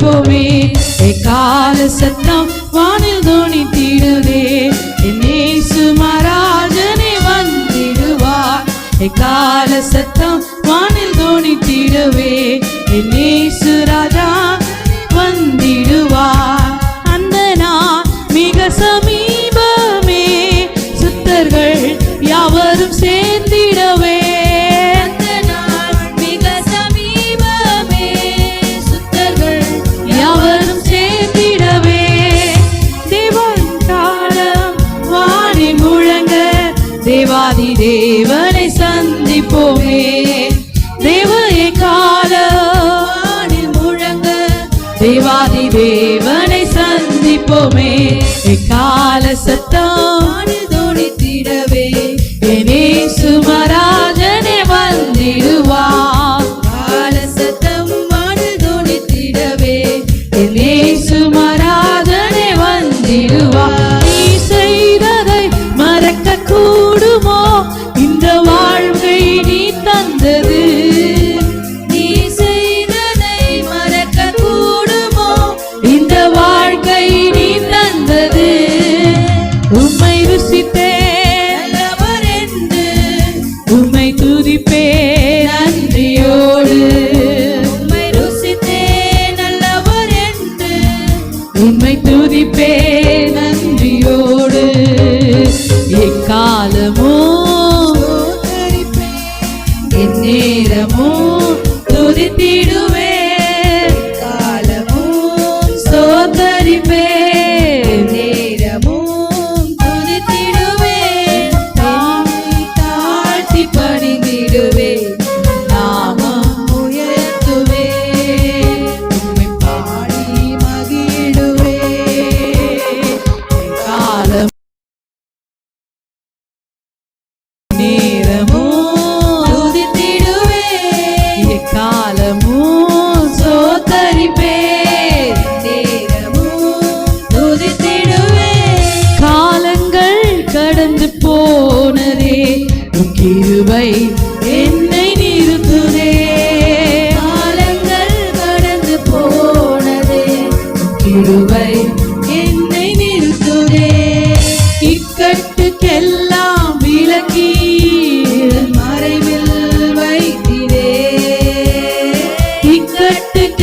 சந்திப்போமே. எக்கால சத்தம் வானில் தோனித்திடுவே, என் இயேசு மகாராஜனே வந்திடுவார். எக்கால சத்தம் வானில் தோனித்திடுவே, என் இயேசு ராஜா வந்திடுவார். அந்த நாள் மிக சமீபமே, சுத்தர்கள் யாவரும் சேர்ந்திடவே. அந்த நாள் மிக சமீபமே, சுத்தர்கள் யாவரும் சேர்ந்திடவே. தேவன் காலம் வாணி முழங்க, தேவாதி தேவனை சந்திப்போமே. தேவனை காலம் வாணி முழங்க, தேவாதி தேவனை சந்திப்போமே. எக்கால சத்தம் தோனித்திடவே, என் இயேசு மகாராஜனே வந்திடுவார். கால சத்தம் வானில் தோனித்திடவே, என் இயேசு மகாராஜனே வந்திடுவார். நீ செய்ததை மறக்க கூடுமோ, இந்த வாழ்வை நீ தந்தது. நீ செய்ததை மறக்க கூடுமோ, இந்த வாழ்க்கை நீ தந்தது. உம்மை ருசித்தே நல்லவர் என்று உம்மை துதிப்பே நன்றியோடு. உம்மை ருசித்தே நல்லவர் என்று உம்மை துதிப்பே நன்றியோடு. எக்காலமோ என் நேரமோ துதித்திடுவே, காலமும் சோதரிப்பே. நேரமும் துதித்திடுவே, தாழ்த்தி பணிந்திடுவே, நாமம் உயர்த்துவே, உம்மை பாடி மகிழுவே. காலம் நேரமோ துதித்திடுவே, எக்காலமோ சோதரிப்பே. நேரமும் துதித்திடுவே. காலங்கள் கடந்து போனதே, உம் கிருபை